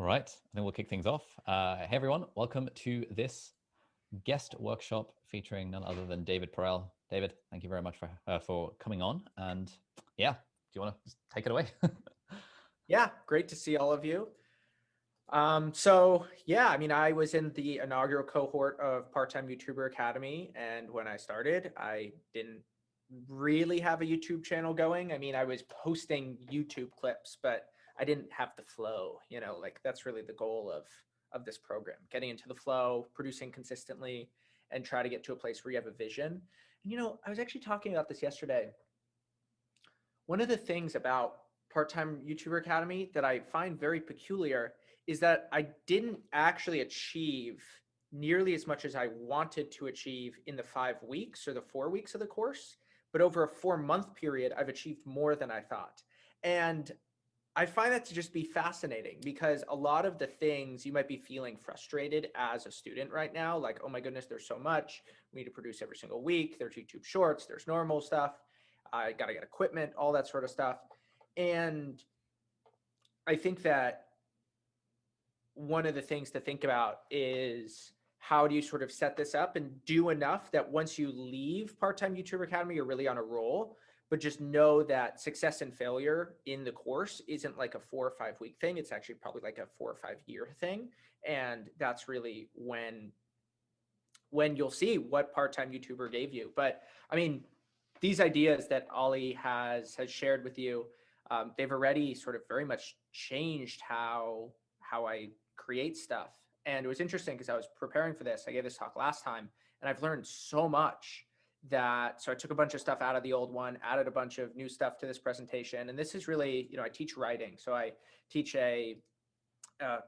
All right, I think we'll kick things off. Hey everyone, welcome to this guest workshop featuring none other than David Perell. David, thank you very much for coming on. And yeah, do you want to take it away? Yeah, great to see all of you. I was in the inaugural cohort of Part-Time YouTuber Academy, and when I started, I didn't really have a YouTube channel going. I mean, I was posting YouTube clips, but I didn't have the flow. Like that's really the goal of this program: getting into the flow, producing consistently, and try to get to a place where you have a vision. And I was actually talking about this yesterday. One of the things about Part-Time YouTuber Academy that I find very peculiar is that I didn't actually achieve nearly as much as I wanted to achieve in the 5 weeks or the 4 weeks of the course. But over a 4 month period, I've achieved more than I thought. And I find that to just be fascinating because a lot of the things you might be feeling frustrated as a student right now, like, oh my goodness, there's so much. We need to produce every single week. There's YouTube shorts, there's normal stuff. I got to get equipment, all that sort of stuff. And I think that one of the things to think about is how do you sort of set this up and do enough that once you leave Part-Time YouTuber Academy, you're really on a roll, but just know that success and failure in the course isn't like a 4 or 5 week thing. It's actually probably like a 4 or 5 year thing. And that's really when you'll see what Part-Time YouTuber gave you. But I mean, these ideas that Ollie has shared with you, they've already sort of very much changed how I create stuff. And it was interesting because I was preparing for this. I gave this talk last time, and I've learned so much so I took a bunch of stuff out of the old one, added a bunch of new stuff to this presentation. And this is really, I teach writing. So I teach a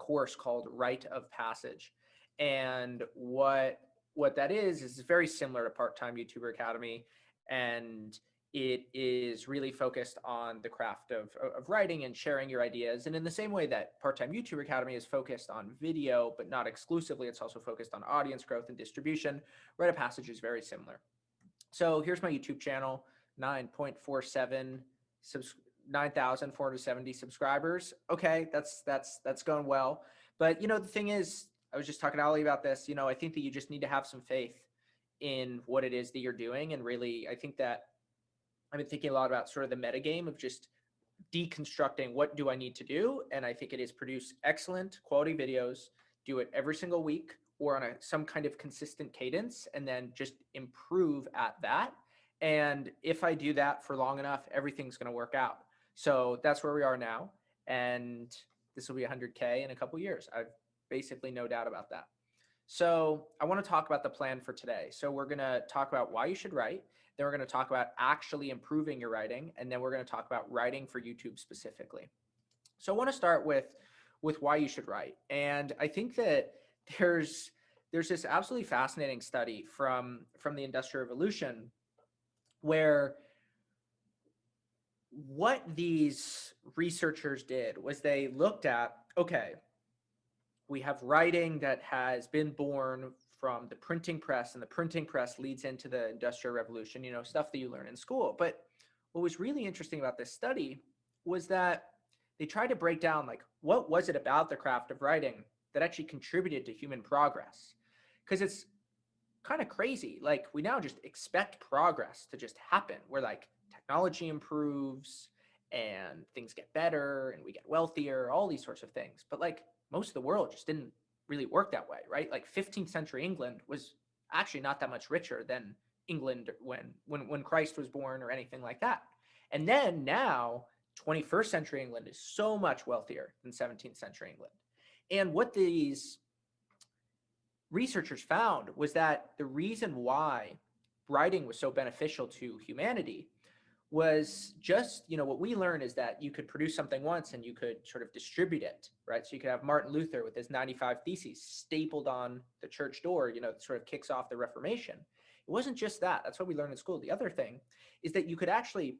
course called Rite of Passage. And what that is very similar to Part-Time YouTuber Academy. And it is really focused on the craft of writing and sharing your ideas. And in the same way that Part-Time YouTuber Academy is focused on video, but not exclusively, it's also focused on audience growth and distribution. Rite of Passage is very similar. So here's my YouTube channel, 9,470 subscribers. Okay, that's going well. But the thing is, I was just talking to Ollie about this. I think that you just need to have some faith in what it is that you're doing. And really, I think that I've been thinking a lot about sort of the metagame of just deconstructing what do I need to do. And I think it is produce excellent quality videos, do it every single week or on some kind of consistent cadence, and then just improve at that. And if I do that for long enough, everything's going to work out. So that's where we are now. And this will be 100K in a couple of years. I've basically no doubt about that. So I want to talk about the plan for today. So we're going to talk about why you should write. Then we're going to talk about actually improving your writing. And then we're going to talk about writing for YouTube specifically. So I want to start with why you should write. And I think that there's this absolutely fascinating study from the Industrial Revolution where what these researchers did was they looked at, okay, we have writing that has been born from the printing press, and the printing press leads into the Industrial Revolution, stuff that you learn in school. But what was really interesting about this study was that they tried to break down, like, what was it about the craft of writing that actually contributed to human progress? Because it's kind of crazy. Like, we now just expect progress to just happen, where like technology improves and things get better and we get wealthier, all these sorts of things. But like most of the world just didn't really work that way, right? Like 15th century England was actually not that much richer than England when Christ was born or anything like that. And then now 21st century England is so much wealthier than 17th century England. And what these researchers found was that the reason why writing was so beneficial to humanity was just, what we learn is that you could produce something once and you could sort of distribute it, right? So you could have Martin Luther with his 95 Theses stapled on the church door, sort of kicks off the Reformation. It wasn't just that. That's what we learned in school. The other thing is that you could actually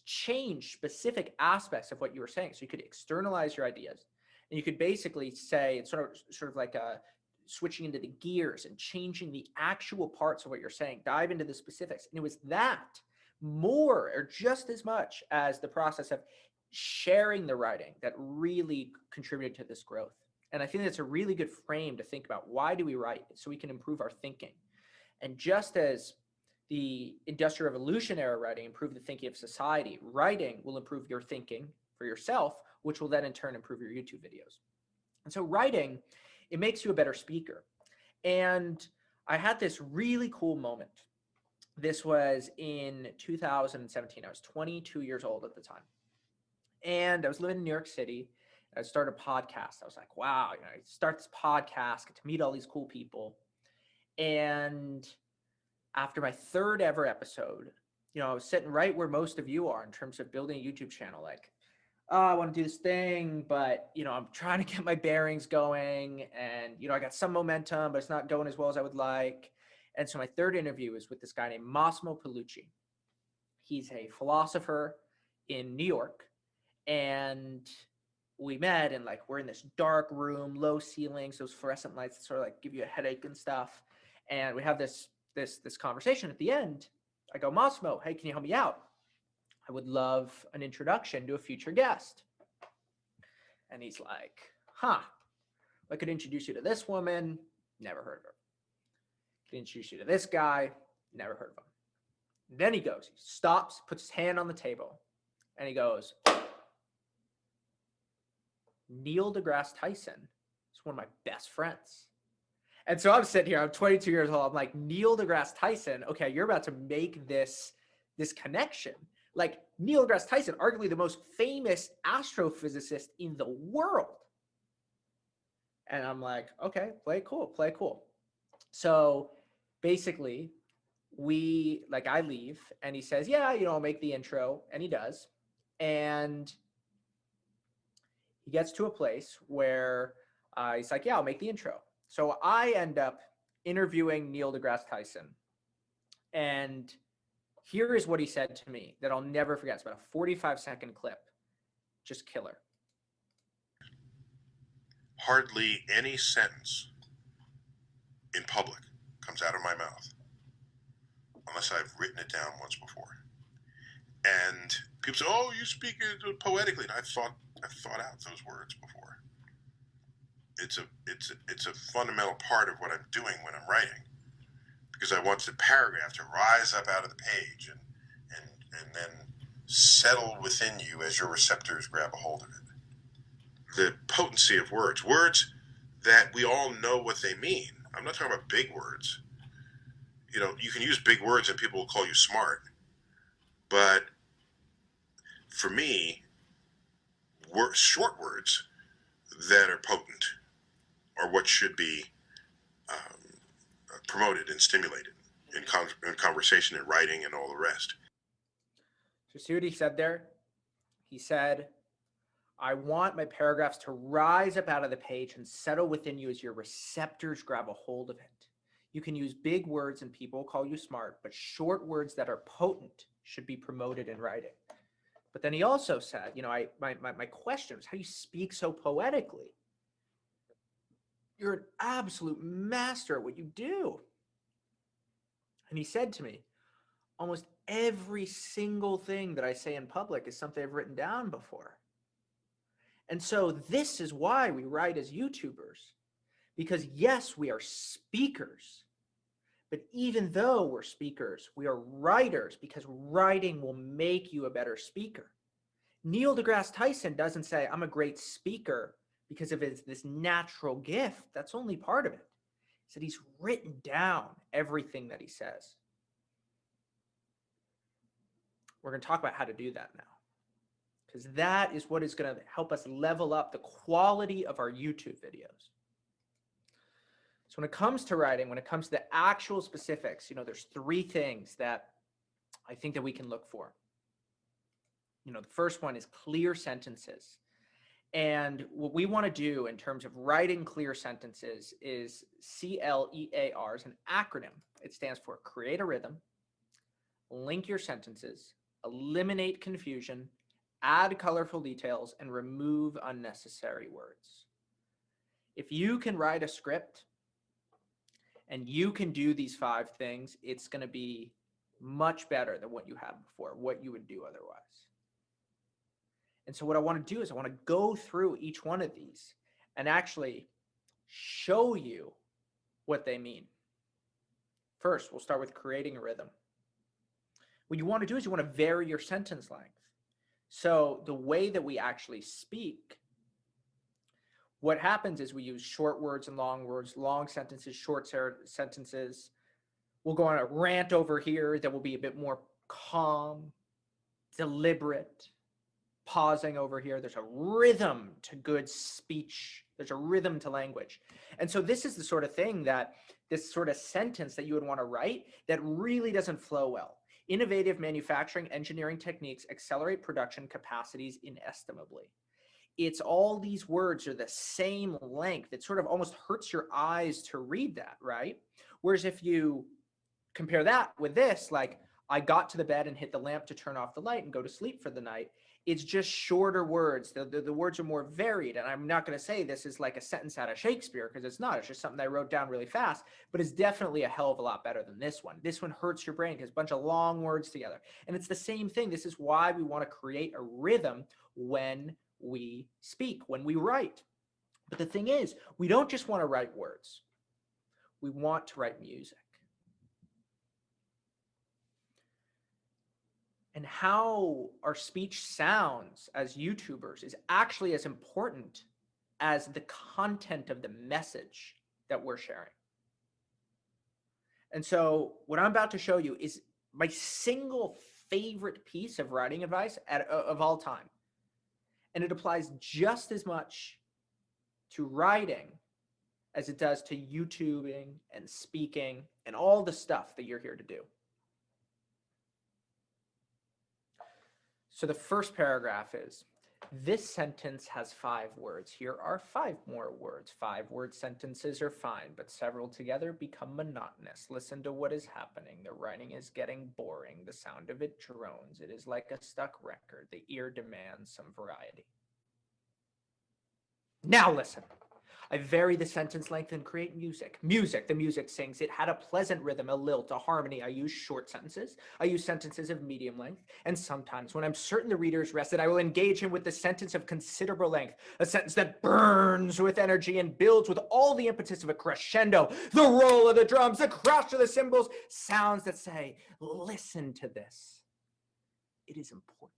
change specific aspects of what you were saying. So you could externalize your ideas, and you could basically say it's sort of like a switching into the gears and changing the actual parts of what you're saying, dive into the specifics. And it was that more or just as much as the process of sharing the writing that really contributed to this growth. And I think that's a really good frame to think about. Why do we write? So we can improve our thinking. And just as the Industrial Revolution era writing improved the thinking of society, writing will improve your thinking for yourself, which will then in turn improve your YouTube videos. And so writing, it makes you a better speaker. And I had this really cool moment. This was in 2017. I was 22 years old at the time. And I was living in New York City. I started a podcast. I was like, wow, I start this podcast, get to meet all these cool people. And after my third ever episode, I was sitting right where most of you are in terms of building a YouTube channel. Like, oh, I want to do this thing, but, I'm trying to get my bearings going. And, I got some momentum, but it's not going as well as I would like. And so my third interview is with this guy named Massimo Pellucci. He's a philosopher in New York. And we met, and we're in this dark room, low ceilings, those fluorescent lights that sort of give you a headache and stuff. And we have this conversation. At the end, I go, Massimo, hey, can you help me out? I would love an introduction to a future guest. And he's like, I could introduce you to this woman, never heard of her. I could introduce you to this guy, never heard of him. And then he stops, puts his hand on the table, and he goes, Neil deGrasse Tyson is one of my best friends. And so I'm sitting here, I'm 22 years old. I'm like, Neil deGrasse Tyson, okay, you're about to make this connection. Neil deGrasse Tyson, arguably the most famous astrophysicist in the world. And I'm like, okay, play it cool. So basically, I leave, and he says, yeah, I'll make the intro, and he does. And he gets to a place where he's like, yeah, I'll make the intro. So I end up interviewing Neil deGrasse Tyson. And here is what he said to me that I'll never forget. It's about a 45-second clip. Just killer. Hardly any sentence in public comes out of my mouth unless I've written it down once before. And people say, oh, you speak poetically. And I've thought out those words before. It's a fundamental part of what I'm doing when I'm writing, because I want the paragraph to rise up out of the page and then settle within you as your receptors grab a hold of it. The potency of words that we all know what they mean. I'm not talking about big words. You can use big words and people will call you smart. But for me, short words that are potent are what should be promoted and stimulated in conversation and writing and all the rest. So see what he said there? He said, I want my paragraphs to rise up out of the page and settle within you as your receptors grab a hold of it. You can use big words and people will call you smart, but short words that are potent should be promoted in writing. But then he also said, my question was, how do you speak so poetically? You're an absolute master at what you do. And he said to me, almost every single thing that I say in public is something I've written down before. And so this is why we write as YouTubers, because yes, we are speakers, but even though we're speakers, we are writers, because writing will make you a better speaker. Neil deGrasse Tyson doesn't say, I'm a great speaker because of this natural gift. That's only part of it. He said he's written down everything that he says. We're going to talk about how to do that now, because that is what is going to help us level up the quality of our YouTube videos. So when it comes to writing, when it comes to the actual specifics, there's three things that I think that we can look for. The first one is clear sentences. And what we want to do in terms of writing clear sentences is CLEAR is an acronym. It stands for create a rhythm, link your sentences, eliminate confusion, add colorful details, and remove unnecessary words. If you can write a script and you can do these 5 things, it's going to be much better than what you had before, what you would do otherwise. And so what I want to do is I want to go through each one of these and actually show you what they mean. First, we'll start with creating a rhythm. What you want to do is you want to vary your sentence length. So the way that we actually speak, what happens is we use short words and long sentences, short sentences. We'll go on a rant over here that will be a bit more calm, deliberate, pausing over here. There's a rhythm to good speech. There's a rhythm to language. And so this is the sort of thing that this sort of sentence that you would want to write that really doesn't flow well. Innovative manufacturing engineering techniques accelerate production capacities inestimably. It's all these words are the same length. It sort of almost hurts your eyes to read that, right? Whereas if you compare that with this, like I got to the bed and hit the lamp to turn off the light and go to sleep for the night, it's just shorter words. The words are more varied. And I'm not going to say this is like a sentence out of Shakespeare because it's not. It's just something I wrote down really fast, but it's definitely a hell of a lot better than this one. This one hurts your brain because it's a bunch of long words together. And it's the same thing. This is why we want to create a rhythm when we speak, when we write. But the thing is, we don't just want to write words. We want to write music. And how our speech sounds as YouTubers is actually as important as the content of the message that we're sharing. And so what I'm about to show you is my single favorite piece of writing advice of all time. And it applies just as much to writing as it does to YouTubing and speaking and all the stuff that you're here to do. So the first paragraph is, this sentence has 5 words. Here are 5 more words. 5-word sentences are fine, but several together become monotonous. Listen to what is happening. The writing is getting boring. The sound of it drones. It is like a stuck record. The ear demands some variety. Now listen. I vary the sentence length and create music. Music, the music sings. It had a pleasant rhythm, a lilt, a harmony. I use short sentences. I use sentences of medium length. And sometimes when I'm certain the reader is rested, I will engage him with the sentence of considerable length, a sentence that burns with energy and builds with all the impetus of a crescendo. The roll of the drums, the crash of the cymbals, sounds that say, listen to this. It is important.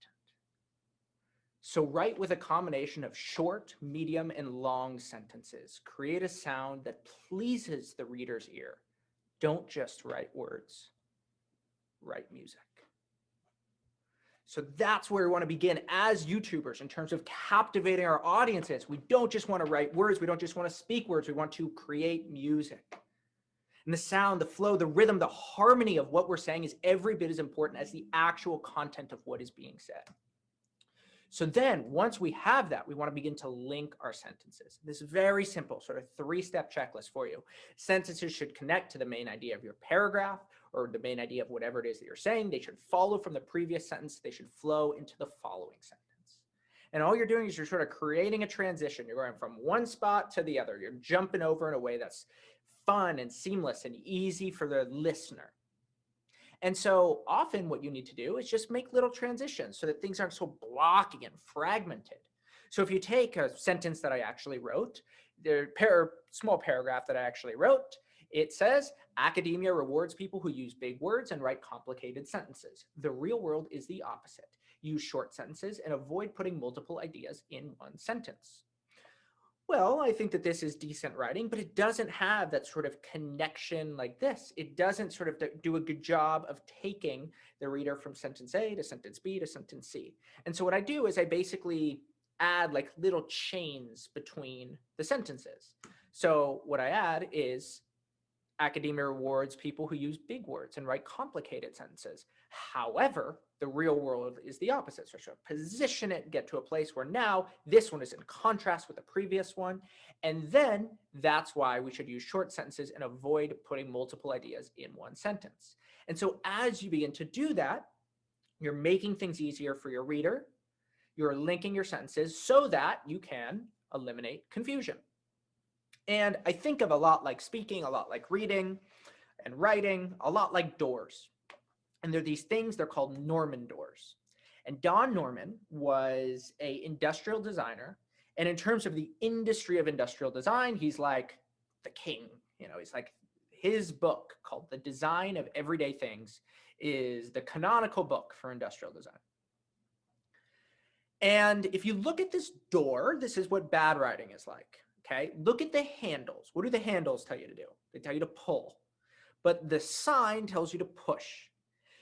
So write with a combination of short, medium, and long sentences. Create a sound that pleases the reader's ear. Don't just write words, write music. So that's where we want to begin as YouTubers in terms of captivating our audiences. We don't just want to write words. We don't just want to speak words. We want to create music. And the sound, the flow, the rhythm, the harmony of what we're saying is every bit as important as the actual content of what is being said. So then once we have that, we want to begin to link our sentences. This is very simple, sort of 3-step checklist for you. Sentences should connect to the main idea of your paragraph or the main idea of whatever it is that you're saying. They should follow from the previous sentence. They should flow into the following sentence. And all you're doing is you're sort of creating a transition. You're going from one spot to the other. You're jumping over in a way that's fun and seamless and easy for the listener. And so often what you need to do is just make little transitions so that things aren't so blocky and fragmented. So if you take a sentence that I actually wrote, small paragraph that I actually wrote, it says, academia rewards people who use big words and write complicated sentences. The real world is the opposite. Use short sentences and avoid putting multiple ideas in one sentence. Well, I think that this is decent writing, but it doesn't have that sort of connection like this. It doesn't sort of do a good job of taking the reader from sentence A to sentence B to sentence C. And so what I do is I basically add like little chains between the sentences. So what I add is academia rewards people who use big words and write complicated sentences. However, the real world is the opposite. So I should position it, get to a place where now this one is in contrast with the previous one. And then that's why we should use short sentences and avoid putting multiple ideas in one sentence. And so as you begin to do that, you're making things easier for your reader. You're linking your sentences so that you can eliminate confusion. And I think of a lot like speaking, a lot like reading and writing, a lot like doors. And they're these things, they're called Norman doors. And Don Norman was a industrial designer. And in terms of the industry of industrial design, he's like the king. You know, he's like, his book called The Design of Everyday Things is the canonical book for industrial design. And if you look at this door, this is what bad writing is like. Okay, look at the handles. What do the handles tell you to do? They tell you to pull, but the sign tells you to push.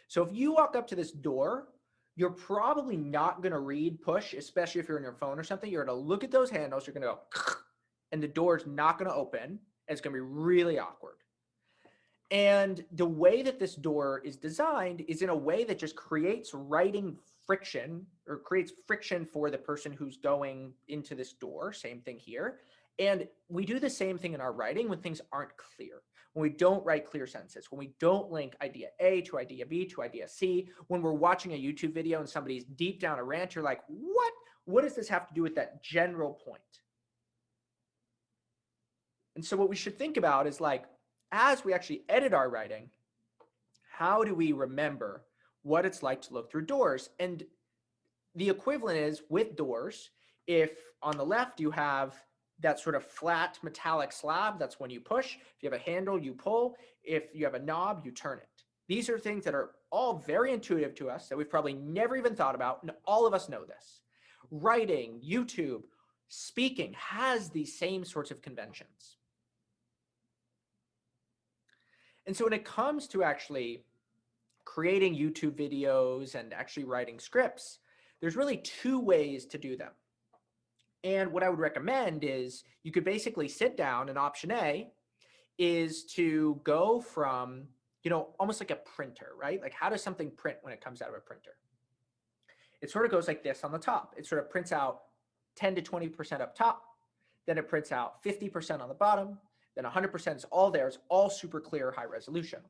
So if you walk up to this door, you're probably not going to read push, especially if you're on your phone or something. You're going to look at those handles, you're going to go, and the door is not going to open. And it's going to be really awkward. And the way that this door is designed is in a way that just creates writing friction, or creates friction for the person who's going into this door. Same thing here. And we do the same thing in our writing when things aren't clear, when we don't write clear sentences, when we don't link idea A to idea B to idea C, when we're watching a YouTube video and somebody's deep down a rant, you're like, what? What does this have to do with that general point? And so what we should think about is like, as we actually edit our writing, how do we remember what it's like to look through doors? And the equivalent is with doors, if on the left you have that sort of flat metallic slab, that's when you push. If you have a handle, you pull. If you have a knob, you turn it. These are things that are all very intuitive to us that we've probably never even thought about, and all of us know this. Writing, YouTube, speaking has these same sorts of conventions. And so when it comes to actually creating YouTube videos and actually writing scripts, there's really two ways to do them. And what I would recommend is you could basically sit down, and option A is to go from, you know, almost like a printer, right? Like how does something print when it comes out of a printer? It sort of goes like this on the top. It sort of prints out 10 to 20% up top. Then it prints out 50% on the bottom. Then 100% is all there. It's all super clear, high resolution.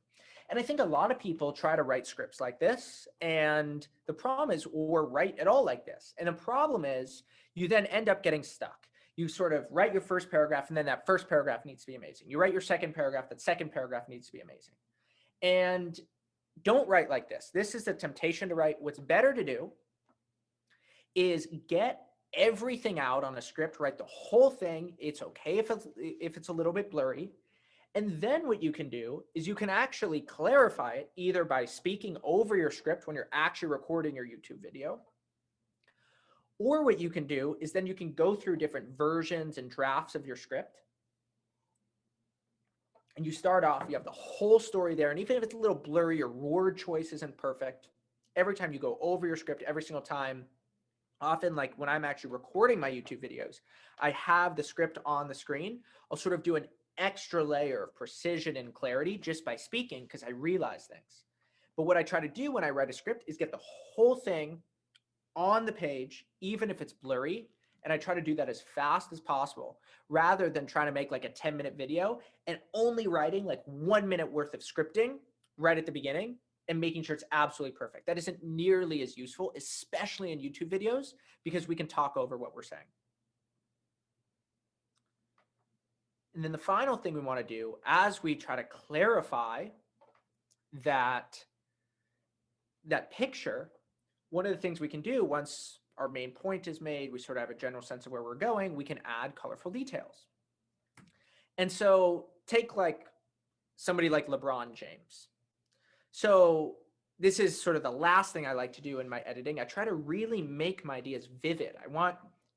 And I think a lot of people try to write scripts like this, and the problem is, or write at all like this. And the problem is you then end up getting stuck. You sort of write your first paragraph, and then that first paragraph needs to be amazing. You write your second paragraph, that second paragraph needs to be amazing. And don't write like this. This is the temptation to write. What's better to do is get everything out on a script, write the whole thing. It's okay if it's a little bit blurry. And then what you can do is you can actually clarify it either by speaking over your script when you're actually recording your YouTube video, or what you can do is then you can go through different versions and drafts of your script. And you start off, you have the whole story there. And even if it's a little blurry, your word choice isn't perfect. Every time you go over your script, every single time, often like when I'm actually recording my YouTube videos, I have the script on the screen. I'll sort of do an extra layer of precision and clarity just by speaking because I realize things. But what I try to do when I write a script is get the whole thing on the page, even if it's blurry. And I try to do that as fast as possible rather than trying to make like a 10-minute video and only writing like 1 minute worth of scripting right at the beginning and making sure it's absolutely perfect. That isn't nearly as useful, especially in YouTube videos, because we can talk over what we're saying. And then the final thing we want to do as we try to clarify that picture, one of the things we can do once our main point is made, we sort of have a general sense of where we're going, we can add colorful details. And so take like somebody like LeBron James. So this is sort of the last thing I like to do in my editing. I try to really make my ideas vivid. I want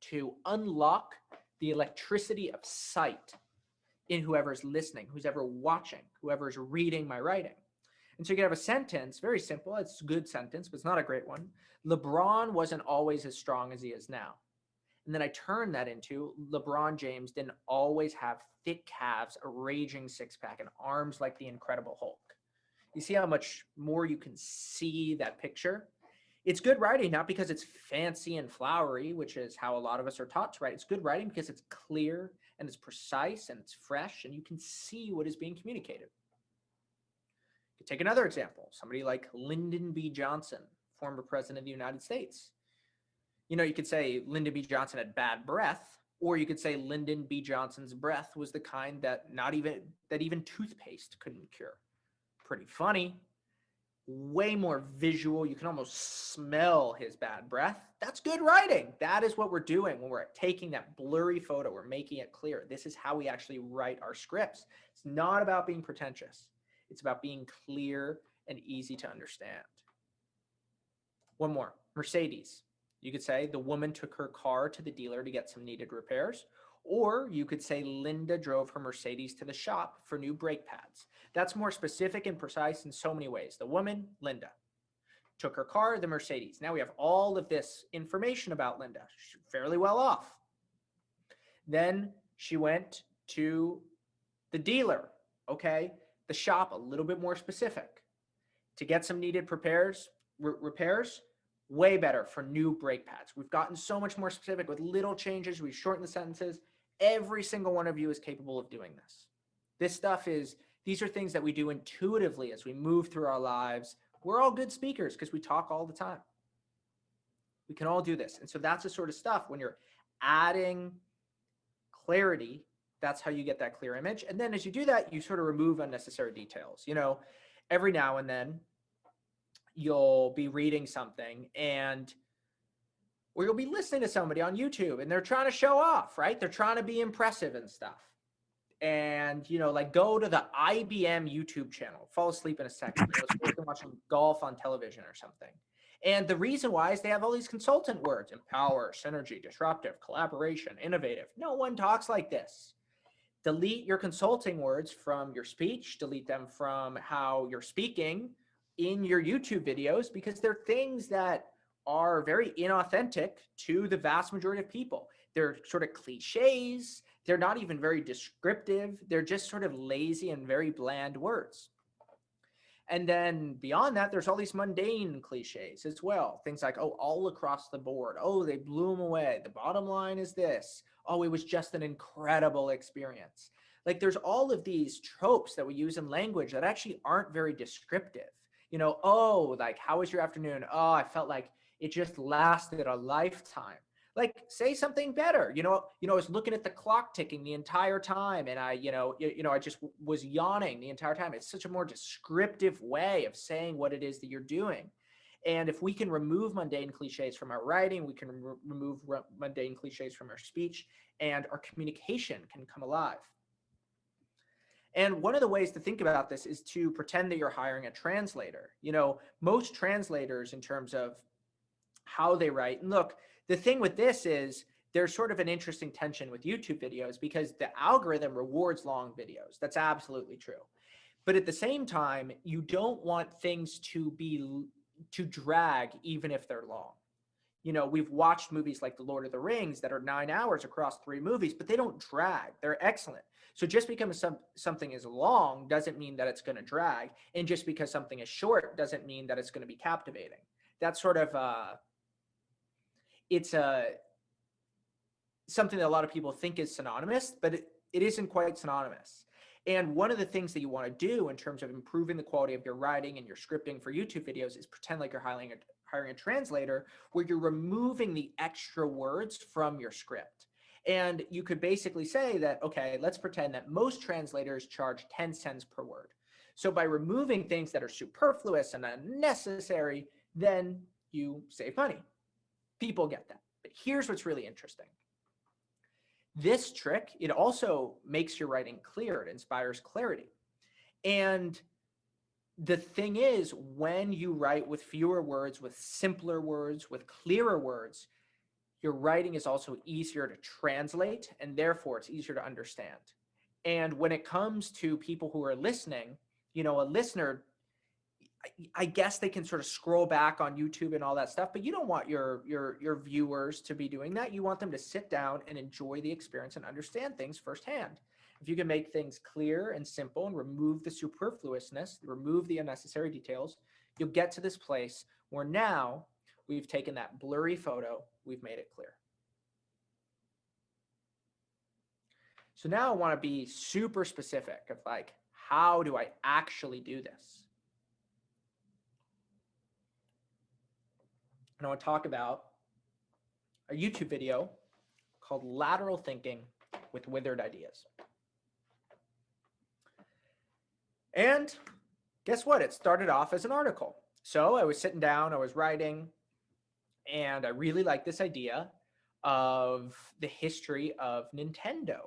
to unlock the electricity of sight in whoever's listening, who's ever watching, whoever's reading my writing. And so you can have a sentence, very simple. It's a good sentence, but it's not a great one. LeBron wasn't always as strong as he is now. And then I turn that into LeBron James didn't always have thick calves, a raging six-pack, and arms like the Incredible Hulk. You see how much more you can see that picture? It's good writing, not because it's fancy and flowery, which is how a lot of us are taught to write. It's good writing because it's clear and it's precise and it's fresh and you can see what is being communicated. Take another example, somebody like Lyndon B. Johnson, former president of the United States. You know, you could say Lyndon B. Johnson had bad breath, or you could say Lyndon B. Johnson's breath was the kind that even toothpaste couldn't cure. Pretty funny. way more visual. You can almost smell his bad breath. That's good writing. That is what we're doing when we're taking that blurry photo. We're making it clear. This is how we actually write our scripts. It's not about being pretentious. It's about being clear and easy to understand. One more, Mercedes. You could say the woman took her car to the dealer to get some needed repairs. Or you could say Linda drove her Mercedes to the shop for new brake pads. That's more specific and precise in so many ways. The woman, Linda, took her car, the Mercedes. Now we have all of this information about Linda. She's fairly well off. Then she went to the dealer, okay? The shop, a little bit more specific. To get some needed repairs, way better for new brake pads. We've gotten so much more specific with little changes. We've shortened the sentences. Every single one of you is capable of doing this. These are things that we do intuitively as we move through our lives. We're all good speakers because we talk all the time. We can all do this. And so that's the sort of stuff when you're adding clarity, that's how you get that clear image. And then as you do that, you sort of remove unnecessary details. You know, every now and then you'll be reading something or you'll be listening to somebody on YouTube and they're trying to show off, right? They're trying to be impressive and stuff. And, you know, like go to the IBM YouTube channel, fall asleep in a second. You know, it's like you're watching golf on television or something. And the reason why is they have all these consultant words: empower, synergy, disruptive, collaboration, innovative. No one talks like this. Delete your consulting words from your speech, delete them from how you're speaking in your YouTube videos, because they're things that are very inauthentic to the vast majority of people. They're sort of cliches. They're not even very descriptive. They're just sort of lazy and very bland words. And then beyond that, there's all these mundane cliches as well. Things like, oh, all across the board. Oh, they blew them away. The bottom line is this. Oh, it was just an incredible experience. Like there's all of these tropes that we use in language that actually aren't very descriptive. You know, oh, like, how was your afternoon? Oh, I felt like it just lasted a lifetime. Like, say something better. You know, I was looking at the clock ticking the entire time, and I just was yawning the entire time. It's such a more descriptive way of saying what it is that you're doing. And if we can remove mundane cliches from our writing, we can remove mundane cliches from our speech, and our communication can come alive. And one of the ways to think about this is to pretend that you're hiring a translator. You know, most translators, in terms of how they write, and look, the thing with this is there's sort of an interesting tension with YouTube videos because the algorithm rewards long videos. That's absolutely true. But at the same time, you don't want things to drag even if they're long. You know, we've watched movies like The Lord of the Rings that are 9 hours across 3 movies, but they don't drag. They're excellent. So just because something is long doesn't mean that it's going to drag. And just because something is short doesn't mean that it's going to be captivating. That's sort of, something that a lot of people think is synonymous, but it isn't quite synonymous. And one of the things that you want to do in terms of improving the quality of your writing and your scripting for YouTube videos is pretend like you're hiring a translator, where you're removing the extra words from your script. And you could basically say that, okay, let's pretend that most translators charge 10 cents per word. So by removing things that are superfluous and unnecessary, then you save money. People get that. But here's what's really interesting. This trick, it also makes your writing clear. It inspires clarity. And the thing is, when you write with fewer words, with simpler words, with clearer words, your writing is also easier to translate, and therefore it's easier to understand. And when it comes to people who are listening, you know, a listener, I guess they can sort of scroll back on YouTube and all that stuff, but you don't want your viewers to be doing that. You want them to sit down and enjoy the experience and understand things firsthand. If you can make things clear and simple and remove the superfluousness, remove the unnecessary details, you'll get to this place where now we've taken that blurry photo, we've made it clear. So now I want to be super specific of like, how do I actually do this? And I want to talk about a YouTube video called Lateral Thinking with Withered Ideas. And guess what? It started off as an article. So I was sitting down, I was writing, and I really liked this idea of the history of Nintendo.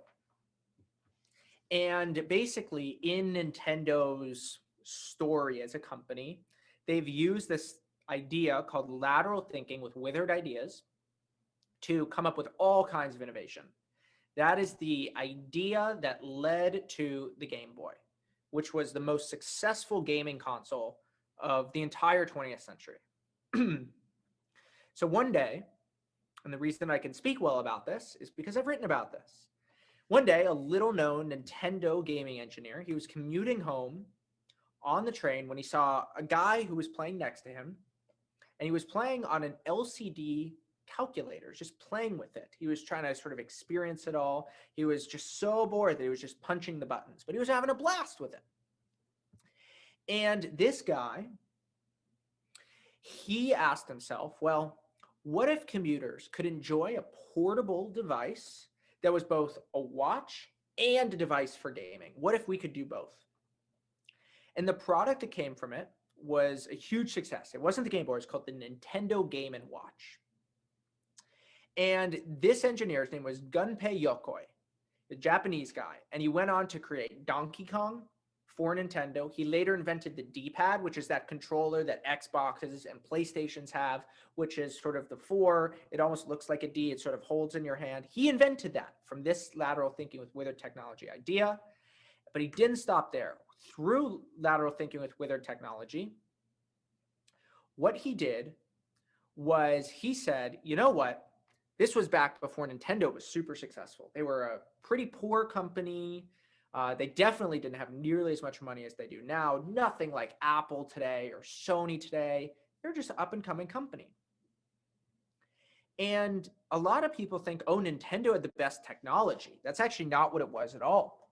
And basically, in Nintendo's story as a company, they've used this idea called lateral thinking with withered ideas to come up with all kinds of innovation. That is the idea that led to the Game Boy, which was the most successful gaming console of the entire 20th century. So one day, and the reason I can speak well about this is because I've written about this. One day, a little known Nintendo gaming engineer, he was commuting home on the train when he saw a guy who was playing next to him, and he was playing on an LCD calculator, just playing with it. He was trying to sort of experience it all. He was just so bored that he was just punching the buttons, but he was having a blast with it. And this guy, he asked himself, well, what if commuters could enjoy a portable device that was both a watch and a device for gaming? What if we could do both? And the product that came from it was a huge success. It wasn't the Game Boy, it was called the Nintendo Game & Watch. And this engineer's name was Gunpei Yokoi, the Japanese guy. And he went on to create Donkey Kong for Nintendo. He later invented the D-pad, which is that controller that Xboxes and PlayStations have, which is sort of the 4. It almost looks like a D. It sort of holds in your hand. He invented that from this lateral thinking with withered technology idea. But he didn't stop there. Through lateral thinking with withered technology, what he did was he said, you know what? This was back before Nintendo was super successful. They were a pretty poor company. They definitely didn't have nearly as much money as they do now. Nothing like Apple today or Sony today. They're just an up-and-coming company. And a lot of people think, oh, Nintendo had the best technology. That's actually not what it was at all.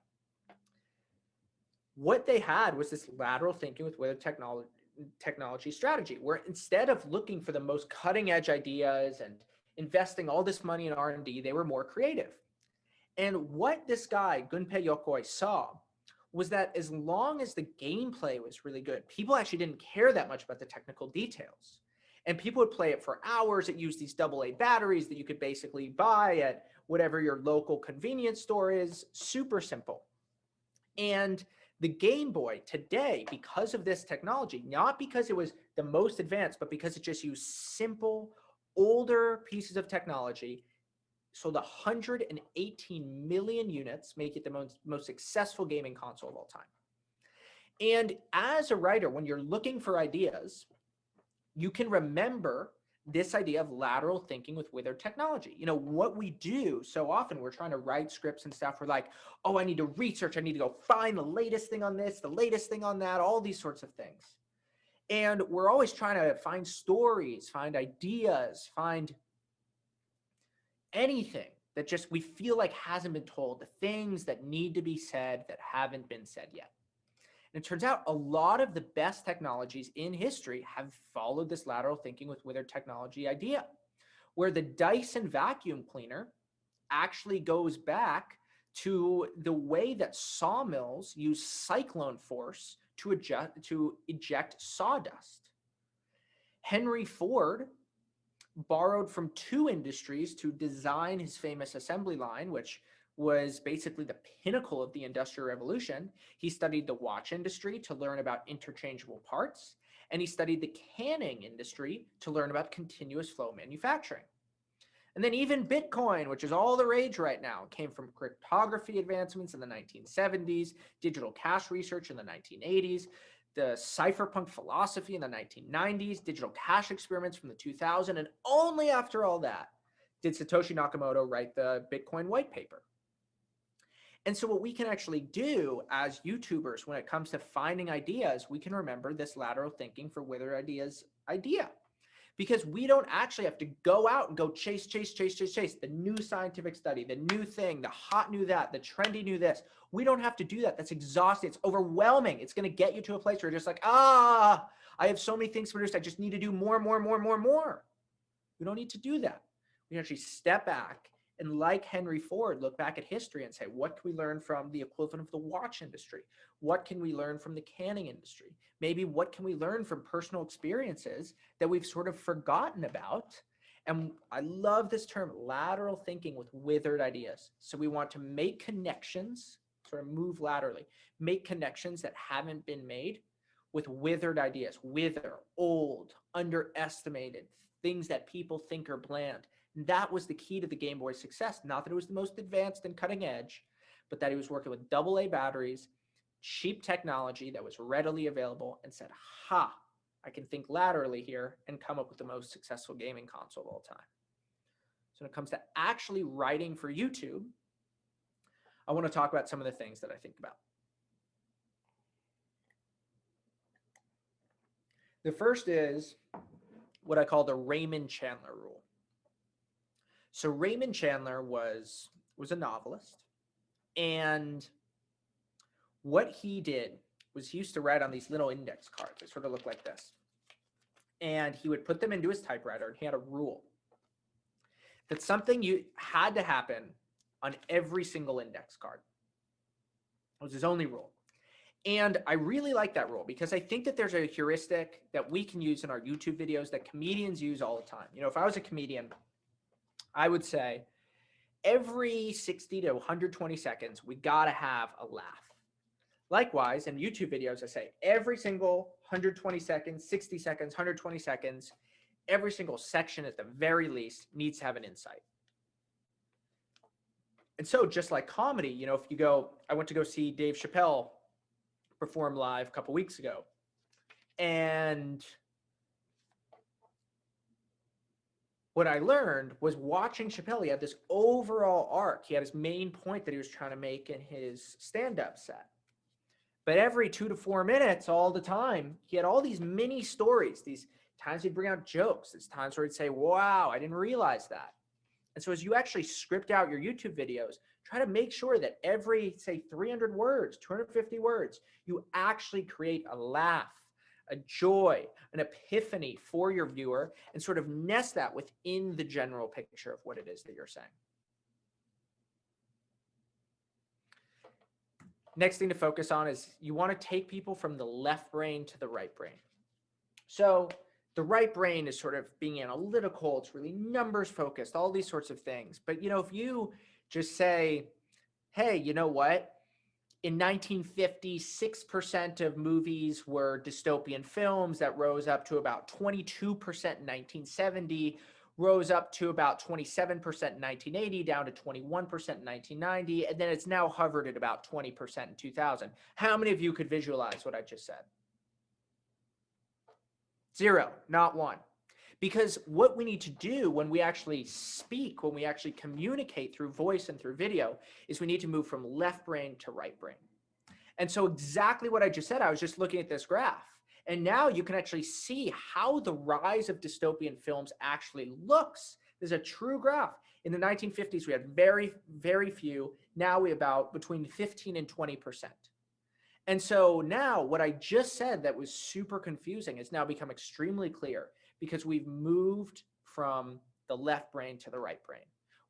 What they had was this lateral thinking with withered technology strategy, where instead of looking for the most cutting-edge ideas and investing all this money in R&D, they were more creative. And what this guy, Gunpei Yokoi, saw was that as long as the gameplay was really good, people actually didn't care that much about the technical details. And people would play it for hours. It used these AA batteries that you could basically buy at whatever your local convenience store is. Super simple. And the Game Boy today, because of this technology, not because it was the most advanced, but because it just used simple, older pieces of technology, sold 118 million units, make it the most successful gaming console of all time. And as a writer, when you're looking for ideas, you can remember this idea of lateral thinking with withered technology. You know, what we do so often, we're trying to write scripts and stuff. We're like, oh, I need to research. I need to go find the latest thing on this, the latest thing on that, all these sorts of things. And we're always trying to find stories, find ideas, find anything that just we feel like hasn't been told, the things that need to be said that haven't been said yet. And it turns out a lot of the best technologies in history have followed this lateral thinking with withered technology idea, where the Dyson vacuum cleaner actually goes back to the way that sawmills use cyclone force to eject sawdust. Henry Ford borrowed from 2 industries to design his famous assembly line, which was basically the pinnacle of the Industrial Revolution. He studied the watch industry to learn about interchangeable parts, and he studied the canning industry to learn about continuous flow manufacturing. And then even Bitcoin, which is all the rage right now, came from cryptography advancements in the 1970s, digital cash research in the 1980s, the cypherpunk philosophy in the 1990s, digital cash experiments from the 2000s, and only after all that did Satoshi Nakamoto write the Bitcoin white paper. And so what we can actually do as YouTubers when it comes to finding ideas, we can remember this lateral thinking for withered ideas idea. Because we don't actually have to go out and go chase the new scientific study, the new thing, the hot new that, the trendy new this. We don't have to do that. That's exhausting. It's overwhelming. It's going to get you to a place where you're just like, I have so many things to produce. I just need to do more. We don't need to do that. We can actually step back And like Henry Ford, look back at history and say, what can we learn from the equivalent of the watch industry? What can we learn from the canning industry? Maybe what can we learn from personal experiences that we've sort of forgotten about? And I love this term, lateral thinking with withered ideas. So we want to make connections, sort of move laterally, make connections that haven't been made with withered ideas, old, underestimated, things that people think are bland. And that was the key to the Game Boy's success. Not that it was the most advanced and cutting edge, but that it was working with AA batteries, cheap technology that was readily available, and said, ha, I can think laterally here and come up with the most successful gaming console of all time. So when it comes to actually writing for YouTube, I want to talk about some of the things that I think about. The first is what I call the Raymond Chandler rule. So Raymond Chandler was a novelist, and what he did was he used to write on these little index cards. They sort of look like this. And he would put them into his typewriter, and he had a rule that something you had to happen on every single index card. It was his only rule. And I really like that rule because I think that there's a heuristic that we can use in our YouTube videos that comedians use all the time. You know, if I was a comedian, I would say every 60 to 120 seconds, we got to have a laugh. Likewise, in YouTube videos, I say every single 120 seconds, 60 seconds, 120 seconds, every single section at the very least needs to have an insight. And so just like comedy, you know, if you go, I went to go see Dave Chappelle perform live a couple weeks ago. And what I learned was watching Chappelle, he had this overall arc. He had his main point that he was trying to make in his stand-up set. But every 2 to 4 minutes, all the time, he had all these mini stories. These times he'd bring out jokes. There's times where he'd say, wow, I didn't realize that. And so as you actually script out your YouTube videos, try to make sure that every, say, 300 words, 250 words, you actually create a laugh, a joy, an epiphany for your viewer, and sort of nest that within the general picture of what it is that you're saying. Next thing to focus on is you want to take people from the left brain to the right brain. So the right brain is sort of being analytical. It's really numbers focused, all these sorts of things. But, you know, if you just say, hey, you know what? In 1950, 6% of movies were dystopian films. That rose up to about 22% in 1970, rose up to about 27% in 1980, down to 21% in 1990, and then it's now hovered at about 20% in 2000. How many of you could visualize what I just said? Zero, not one. Because what we need to do when we actually speak, when we actually communicate through voice and through video, is we need to move from left brain to right brain. And so exactly what I just said, I was just looking at this graph. And now you can actually see how the rise of dystopian films actually looks. There's a true graph. In the 1950s, we had very, very few. Now we about between 15 and 20%. And so now what I just said that was super confusing has now become extremely clear because we've moved from the left brain to the right brain.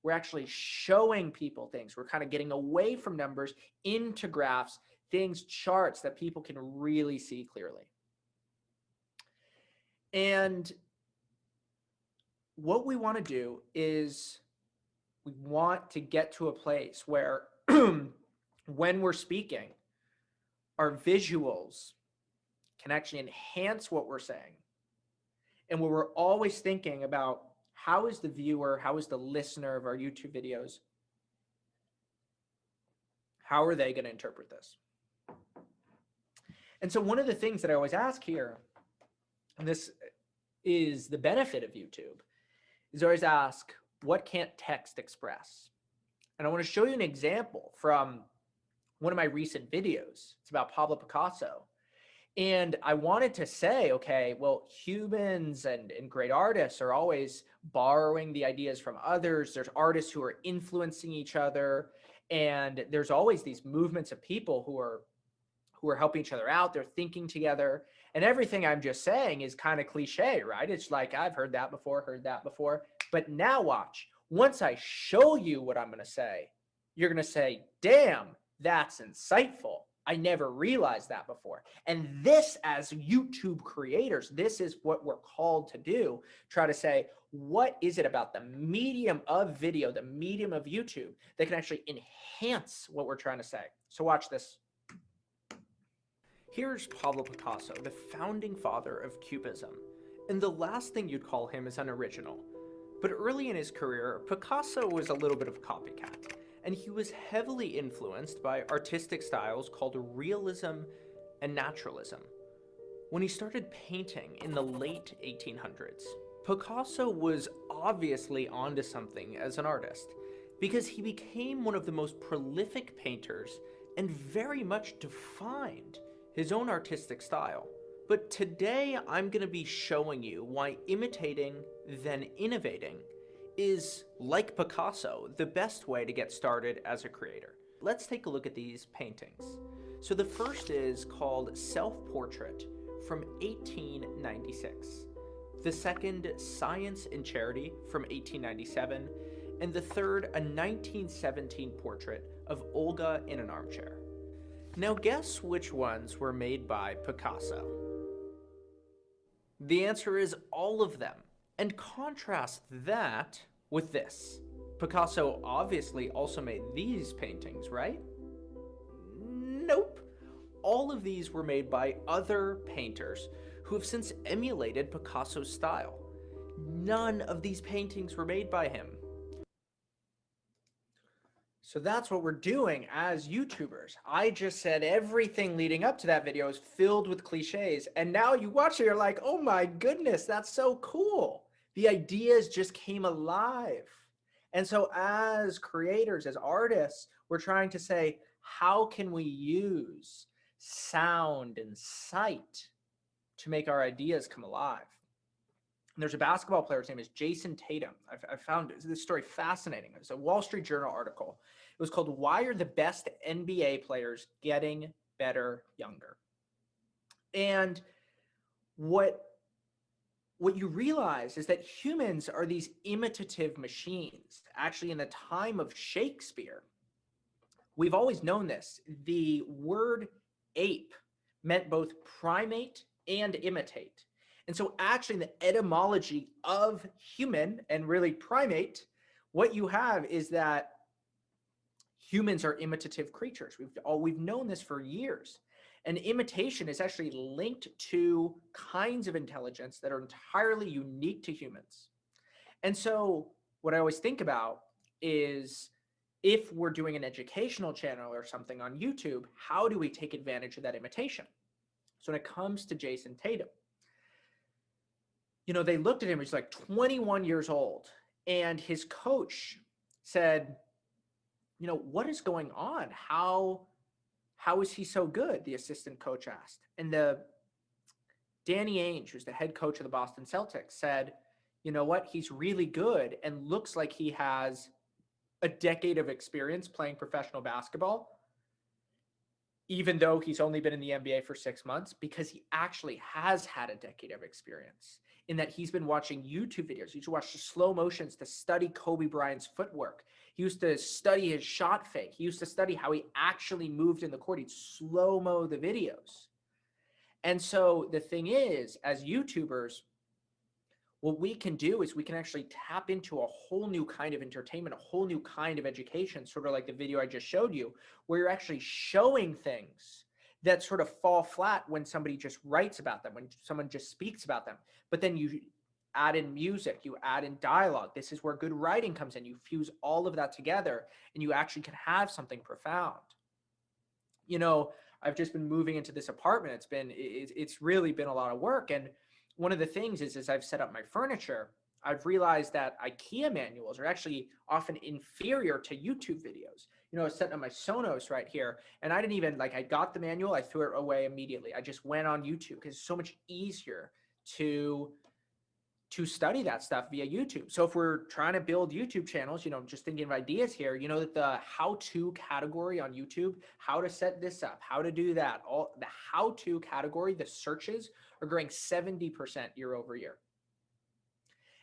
We're actually showing people things. We're kind of getting away from numbers into graphs, things, charts that people can really see clearly. And what we want to do is we want to get to a place where when we're speaking, our visuals can actually enhance what we're saying. And where we're always thinking about how is the viewer, how is the listener of our YouTube videos, how are they going to interpret this? And so one of the things that I always ask here, and this is the benefit of YouTube, is I always ask, what can't text express? And I want to show you an example from one of my recent videos. It's about Pablo Picasso. And I wanted to say, okay, well, humans and great artists are always borrowing the ideas from others. There's artists who are influencing each other. And there's always these movements of people who are helping each other out. They're thinking together. And everything I'm just saying is kind of cliche, right? It's like, I've heard that before. But now watch. Once I show you what I'm going to say, you're going to say, damn, that's insightful. I never realized that before. And this, as YouTube creators, this is what we're called to do. Try to say, what is it about the medium of video, the medium of YouTube, that can actually enhance what we're trying to say? So watch this. Here's Pablo Picasso, the founding father of Cubism. And the last thing you'd call him is unoriginal. But early in his career, Picasso was a little bit of a copycat, and he was heavily influenced by artistic styles called realism and naturalism. When he started painting in the late 1800s, Picasso was obviously onto something as an artist, because he became one of the most prolific painters and very much defined his own artistic style. But today I'm going to be showing you why imitating, then innovating, is, like Picasso, the best way to get started as a creator. Let's take a look at these paintings. So the first is called Self-Portrait from 1896. The second, Science and Charity from 1897. And the third, a 1917 portrait of Olga in an armchair. Now guess which ones were made by Picasso? The answer is all of them. And contrast that with this. Picasso obviously also made these paintings, right? Nope. All of these were made by other painters who have since emulated Picasso's style. None of these paintings were made by him. So that's what we're doing as YouTubers. I just said everything leading up to that video is filled with cliches. And now you watch it, you're like, oh my goodness, that's so cool. The ideas just came alive. And so as creators, as artists, we're trying to say, how can we use sound and sight to make our ideas come alive? And there's a basketball player, his name is Jason Tatum. I found this story fascinating. It's a Wall Street Journal article. It was called, "Why Are the Best NBA Players Getting Better Younger?" And what you realize is that humans are these imitative machines. Actually, in the time of Shakespeare, we've always known this. The word ape meant both primate and imitate. And so actually in the etymology of human and really primate, what you have is that humans are imitative creatures. We've known this for years. And imitation is actually linked to kinds of intelligence that are entirely unique to humans. And so what I always think about is, if we're doing an educational channel or something on YouTube, how do we take advantage of that imitation? So when it comes to Jason Tatum, you know, they looked at him, he's like 21 years old, and his coach said, you know, what is going on? How is he so good? The assistant coach asked. And Danny Ainge, who's the head coach of the Boston Celtics, said, you know what? He's really good and looks like he has a decade of experience playing professional basketball, even though he's only been in the NBA for 6 months, because he actually has had a decade of experience in that he's been watching YouTube videos. He used to watch the slow motions to study Kobe Bryant's footwork. He used to study his shot fake. He used to study how he actually moved in the court. He'd slow-mo the videos. And so the thing is, as YouTubers, what we can do is we can actually tap into a whole new kind of entertainment, a whole new kind of education, sort of like the video I just showed you, where you're actually showing things that sort of fall flat when somebody just writes about them, when someone just speaks about them. But then you add in music, you add in dialogue. This is where good writing comes in. You fuse all of that together and you actually can have something profound. You know, I've just been moving into this apartment. It's really been a lot of work. And one of the things is, as I've set up my furniture, I've realized that IKEA manuals are actually often inferior to YouTube videos. You know, I was setting up my Sonos right here, and I didn't even, I got the manual, I threw it away immediately. I just went on YouTube because it's so much easier to study that stuff via YouTube. So if we're trying to build YouTube channels, you know, just thinking of ideas here, you know, that the how-to category on YouTube, how to set this up, how to do that, all the how-to category, the searches are growing 70% year over year.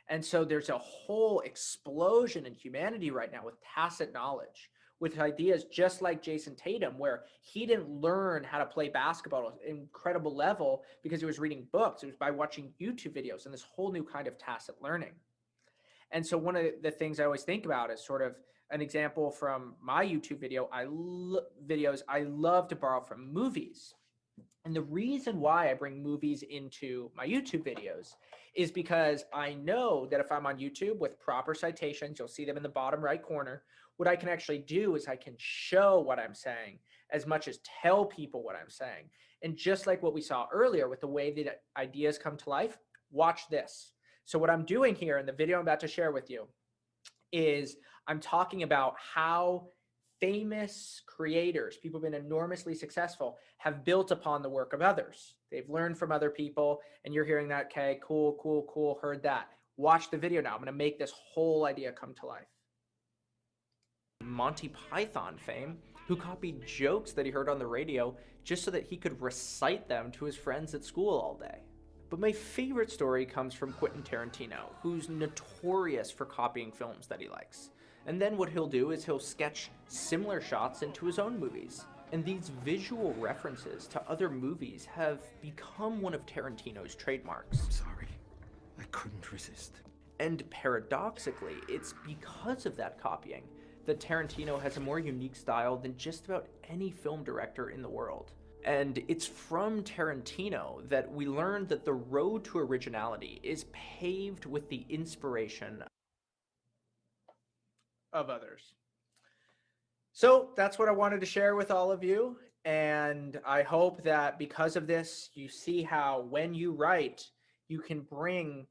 And so there's a whole explosion in humanity right now with tacit knowledge, with ideas just like Jason Tatum, where he didn't learn how to play basketball at an incredible level because he was reading books. It was by watching YouTube videos and this whole new kind of tacit learning. And so one of the things I always think about is sort of an example from my YouTube videos I love to borrow from movies. And the reason why I bring movies into my YouTube videos is because I know that if I'm on YouTube with proper citations, you'll see them in the bottom right corner. What I can actually do is I can show what I'm saying as much as tell people what I'm saying. And just like what we saw earlier with the way that ideas come to life, watch this. So what I'm doing here in the video I'm about to share with you is I'm talking about how famous creators, people who've been enormously successful, have built upon the work of others. They've learned from other people, and you're hearing that, okay, cool, heard that. Watch the video now. I'm going to make this whole idea come to life. Monty Python fame, who copied jokes that he heard on the radio just so that he could recite them to his friends at school all day. But my favorite story comes from Quentin Tarantino, who's notorious for copying films that he likes. And then what he'll do is he'll sketch similar shots into his own movies. And these visual references to other movies have become one of Tarantino's trademarks. I'm sorry. I couldn't resist. And paradoxically, it's because of that copying that Tarantino has a more unique style than just about any film director in the world. And it's from Tarantino that we learned that the road to originality is paved with the inspiration of others. So that's what I wanted to share with all of you. And I hope that because of this, you see how when you write, you can bring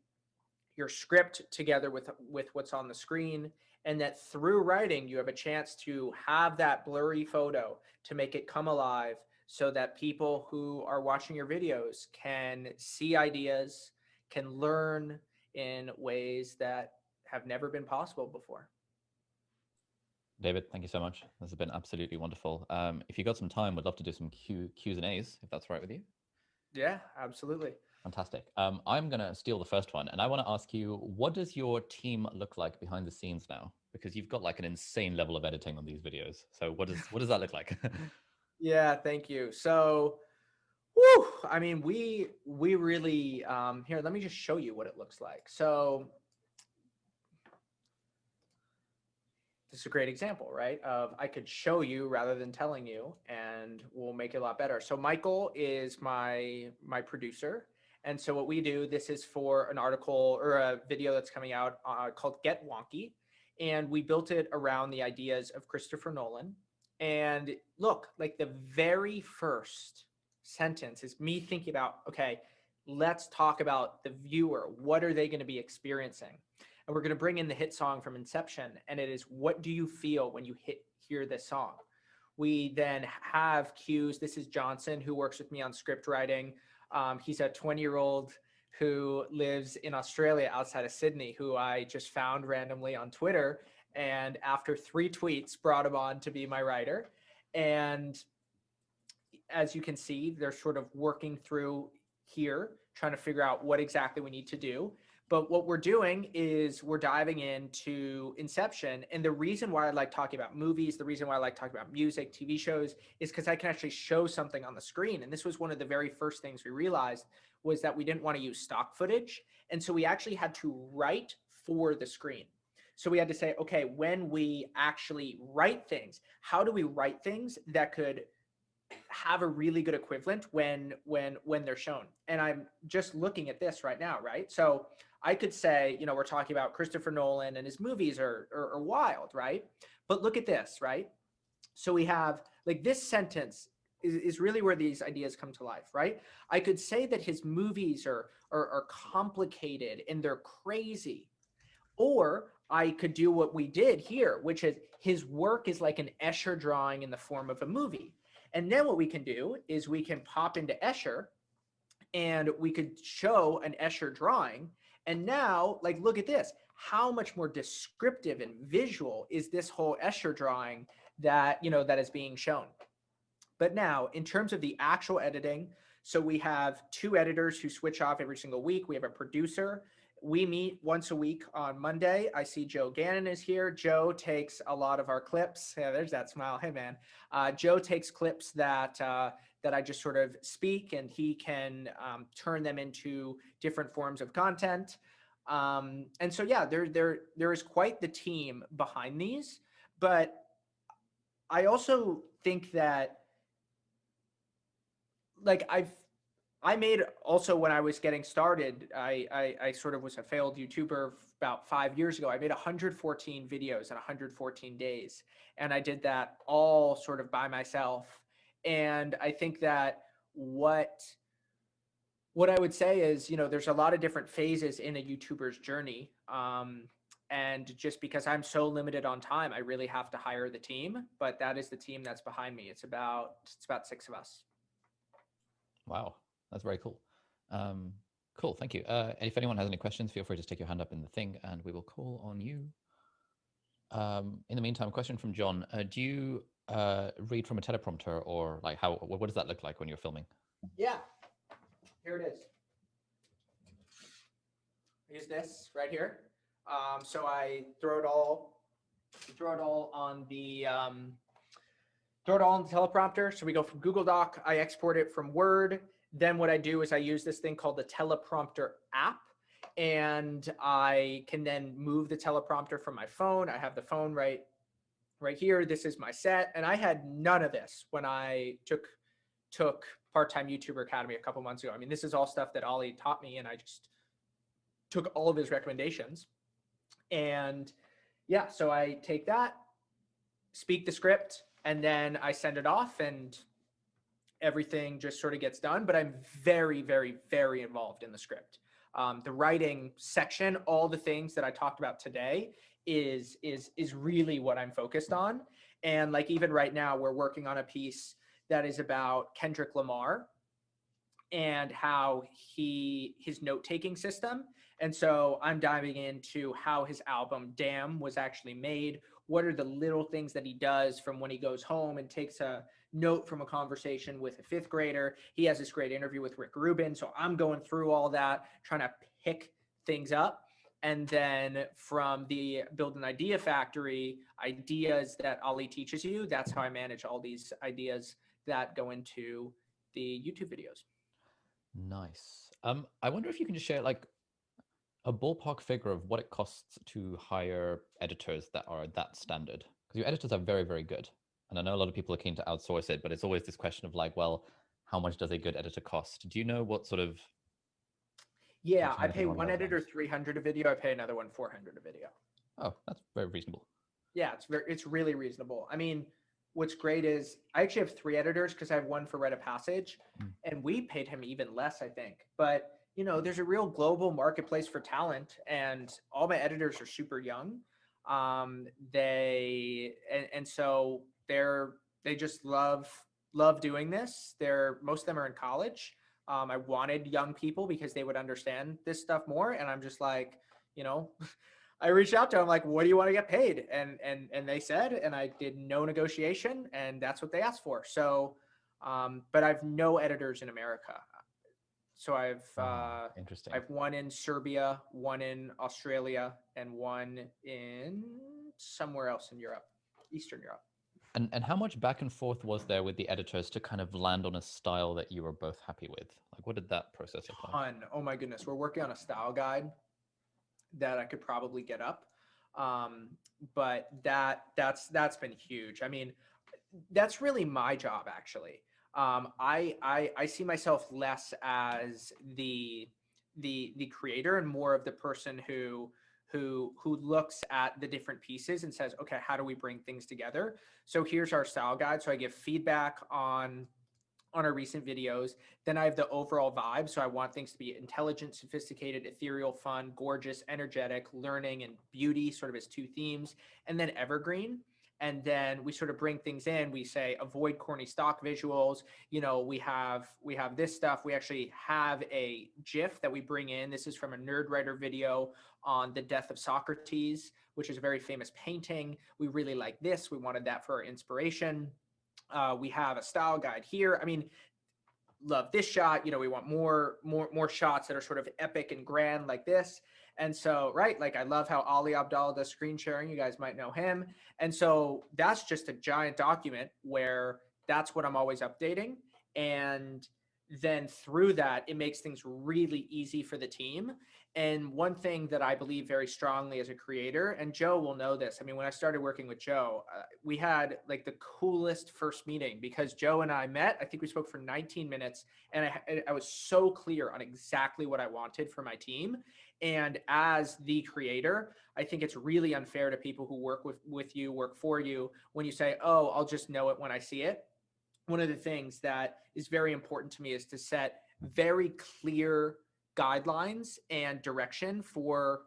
your script together with what's on the screen, and that through writing, you have a chance to have that blurry photo to make it come alive so that people who are watching your videos can see ideas, can learn in ways that have never been possible before. David, thank you so much. This has been absolutely wonderful. If you got some time, we'd love to do some Q's and A's, if that's right with you. Yeah, absolutely. Fantastic. I'm going to steal the first one, and I want to ask you, what does your team look like behind the scenes now? Because you've got like an insane level of editing on these videos. So what does that look like? Yeah, thank you. So, I mean, we really, here, let me just show you what it looks like. So this is a great example, right? Of I could show you rather than telling you, and we'll make it a lot better. So Michael is my producer. And so what we do, this is for an article or a video that's coming out called Get Wonky. And we built it around the ideas of Christopher Nolan. And look, like the very first sentence is me thinking about, okay, let's talk about the viewer. What are they going to be experiencing? And we're going to bring in the hit song from Inception. And it is, what do you feel when you hear this song? We then have cues. This is Johnson, who works with me on script writing. He's a 20-year-old who lives in Australia outside of Sydney, who I just found randomly on Twitter. And after 3 tweets, brought him on to be my writer. And as you can see, they're sort of working through here, trying to figure out what exactly we need to do. But what we're doing is we're diving into Inception. And the reason why I like talking about movies, the reason why I like talking about music, TV shows, is because I can actually show something on the screen. And this was one of the very first things we realized, was that we didn't want to use stock footage. And so we actually had to write for the screen. So we had to say, okay, when we actually write things, how do we write things that could have a really good equivalent when they're shown? And I'm just looking at this right now, right? So I could say, we're talking about Christopher Nolan and his movies are wild, right? But look at this, right? So we have like this sentence is really where these ideas come to life, right? I could say that his movies are complicated and they're crazy. Or I could do what we did here, which is his work is like an Escher drawing in the form of a movie. And then what we can do is we can pop into Escher and we could show an Escher drawing. And now, like, look at this. How much more descriptive and visual is this whole Escher drawing that, that is being shown? But now, in terms of the actual editing, so we have 2 editors who switch off every single week. We have a producer, We meet once a week on Monday. I see Joe Gannon is here. Joe takes a lot of our clips. Yeah, there's that smile. Hey, man. Joe takes clips that that I just sort of speak, and he can turn them into different forms of content. And so, yeah, there is quite the team behind these. But I also think that, like, I made also when I was getting started, I sort of was a failed YouTuber about 5 years ago. I made 114 videos in 114 days. And I did that all sort of by myself. And I think that what I would say is, there's a lot of different phases in a YouTuber's journey. And just because I'm so limited on time, I really have to hire the team. But that is the team that's behind me. It's about 6 of us. Wow, that's very cool. Cool, thank you. And if anyone has any questions, feel free to stick your hand up in the thing and we will call on you. In the meantime, question from John. Do you read from a teleprompter, or like what does that look like when you're filming? Yeah, here it is. Here's this right here. So I throw it all on the teleprompter. So we go from Google Doc. I export it from Word. Then what I do is I use this thing called the teleprompter app, and I can then move the teleprompter from my phone. I have the phone right here. This is my set, and I had none of this when I took Part-Time YouTuber Academy a couple months ago. I mean, this is all stuff that Ollie taught me, and I just took all of his recommendations. And yeah, so I take that, speak the script, and then I send it off, and everything just sort of gets done. But I'm very, very, very involved in the script. The writing section, all the things that I talked about today is really what I'm focused on. And like even right now, we're working on a piece that is about Kendrick Lamar and how his note-taking system. And so I'm diving into how his album Damn was actually made. What are the little things that he does from when he goes home and takes a note from a conversation with a fifth grader. He has this great interview with Rick Rubin. So I'm going through all that, trying to pick things up. And then from the Build an Idea Factory, ideas that Ali teaches you, that's how I manage all these ideas that go into the YouTube videos. Nice. I wonder if you can just share like a ballpark figure of what it costs to hire editors that are that standard, because your editors are very, very good. And I know a lot of people are keen to outsource it, but it's always this question of like, well, how much does a good editor cost? Do you know what sort of? Yeah, I pay one editor $300 a video. I pay another one $400 a video. Oh, that's very reasonable. Yeah, it's really reasonable. I mean, what's great is I actually have 3 editors because I have one for Rite of Passage, and we paid him even less, I think. But there's a real global marketplace for talent, and all my editors are super young. So they just love doing this. Most of them are in college. I wanted young people because they would understand this stuff more. And I'm just like, I reached out to them like, what do you want to get paid? And they said, and I did no negotiation, and that's what they asked for. So, but I've no editors in America. So I've interesting. I've one in Serbia, one in Australia, and one in somewhere else in Europe, Eastern Europe. And how much back and forth was there with the editors to kind of land on a style that you were both happy with? Like, what did that process look like? Oh my goodness, we're working on a style guide that I could probably get up, but that's been huge. I mean, that's really my job actually. I see myself less as the creator and more of the person who looks at the different pieces and says, okay, how do we bring things together? So here's our style guide. So I give feedback on our recent videos. Then I have the overall vibe. So I want things to be intelligent, sophisticated, ethereal, fun, gorgeous, energetic, learning, and beauty, sort of as 2 themes, and then evergreen. And then we sort of bring things in. We say avoid corny stock visuals. We have this stuff. We actually have a GIF that we bring in. This is from a Nerd Writer video on the death of Socrates, which is a very famous painting. We really like this. We wanted that for our inspiration. We have a style guide here. I mean, love this shot. We want more shots that are sort of epic and grand like this. And so, right, like I love how Ali Abdallah does screen sharing. You guys might know him. And so that's just a giant document where that's what I'm always updating. And then through that, it makes things really easy for the team. And one thing that I believe very strongly as a creator, and Joe will know this. I mean, when I started working with Joe, we had like the coolest first meeting because Joe and I met. I think we spoke for 19 minutes, and I was so clear on exactly what I wanted for my team. And as the creator, I think it's really unfair to people who work with you, work for you, when you say, "Oh, I'll just know it when I see it." One of the things that is very important to me is to set very clear guidelines and direction for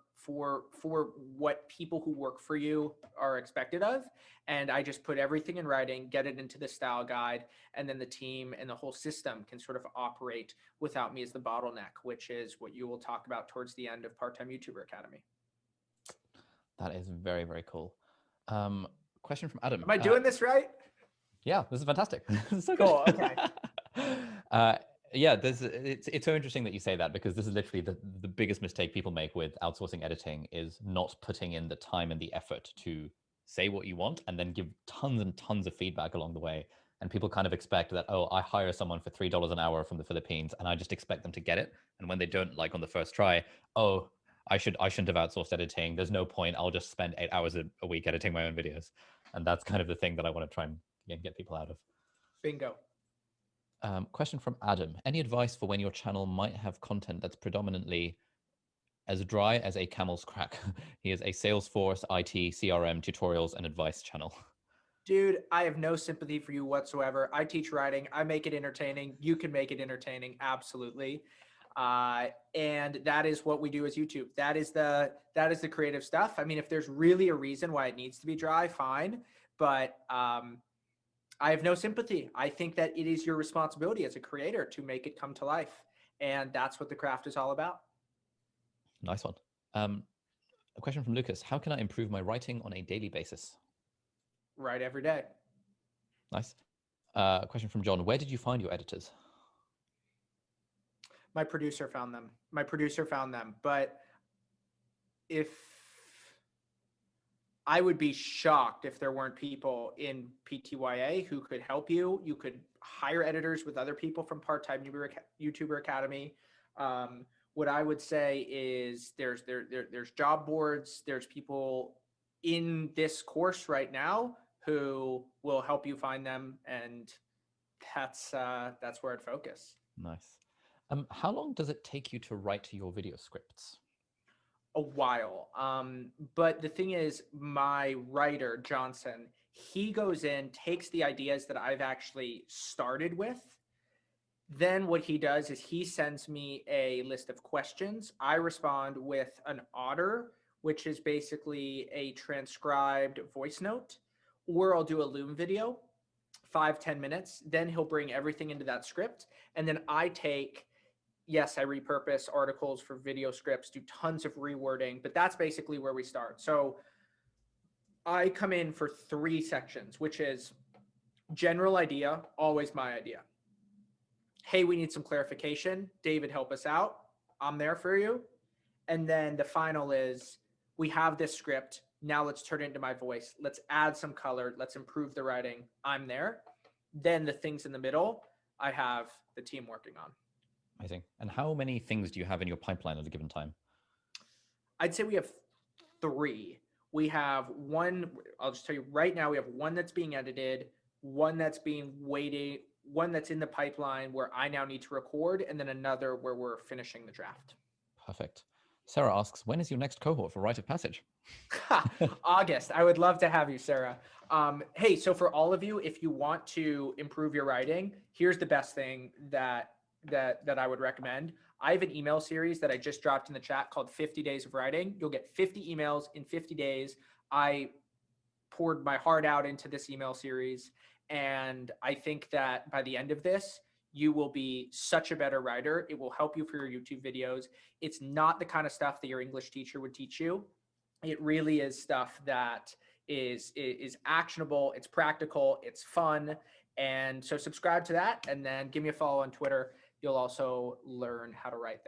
what people who work for you are expected of. And I just put everything in writing, get it into the style guide, and then the team and the whole system can sort of operate without me as the bottleneck, which is what you will talk about towards the end of Part-Time YouTuber Academy. That is very, very cool. Question from Adam. Am I doing this right? Yeah, this is fantastic. This is so Cool. good. Okay. Yeah, it's so interesting that you say that, because this is literally the biggest mistake people make with outsourcing editing, is not putting in the time and the effort to say what you want and then give tons and tons of feedback along the way. And people kind of expect that, oh, I hire someone for $3 an hour from the Philippines and I just expect them to get it. And when they don't like on the first try, oh, I shouldn't have outsourced editing. There's no point. I'll just spend 8 hours a week editing my own videos. And that's kind of the thing that I want to try and get people out of. Bingo. Question from Adam. Any advice for when your channel might have content that's predominantly as dry as a camel's crack? He is a Salesforce, IT, CRM, tutorials, and advice channel. Dude, I have no sympathy for you whatsoever. I teach writing. I make it entertaining. You can make it entertaining. Absolutely. And that is what we do as YouTube. That is the creative stuff. I mean, if there's really a reason why it needs to be dry, fine. But I have no sympathy. I think that it is your responsibility as a creator to make it come to life. And that's what the craft is all about. Nice one. A question from Lucas. How can I improve my writing on a daily basis? Write every day. Nice. A question from John. Where did you find your editors? My producer found them. But if I would be shocked if there weren't people in PTYA who could help you. You could hire editors with other people from Part-Time YouTuber Academy. What I would say is there's job boards. There's people in this course right now who will help you find them, and that's where I'd focus. Nice. How long does it take you to write your video scripts? A while. But the thing is, my writer, Johnson, he goes in, takes the ideas that I've actually started with. Then what he does is he sends me a list of questions. I respond with an otter, which is basically a transcribed voice note, or I'll do a Loom video, 5-10 minutes. Then he'll bring everything into that script. And then I take, yes, I repurpose articles for video scripts, do tons of rewording, but that's basically where we start. So I come in for 3 sections, which is general idea, always my idea. Hey, we need some clarification. David, help us out. I'm there for you. And then the final is, we have this script. Now let's turn it into my voice. Let's add some color. Let's improve the writing. I'm there. Then the things in the middle, I have the team working on. Amazing. And how many things do you have in your pipeline at a given time? I'd say we have 3. We have one, I'll just tell you right now, we have one that's being edited, one that's being waited, one that's in the pipeline where I now need to record, and then another where we're finishing the draft. Perfect. Sarah asks, when is your next cohort for Rite of Passage? August. I would love to have you, Sarah. Hey, so for all of you, if you want to improve your writing, here's the best thing that I would recommend. I have an email series that I just dropped in the chat called 50 Days of Writing. You'll get 50 emails in 50 days. I poured my heart out into this email series, and I think that by the end of this, you will be such a better writer. It will help you for your YouTube videos. It's not the kind of stuff that your English teacher would teach you. It really is stuff that is actionable, it's practical, it's fun. And so subscribe to that, and then give me a follow on Twitter. You'll also learn how to write there.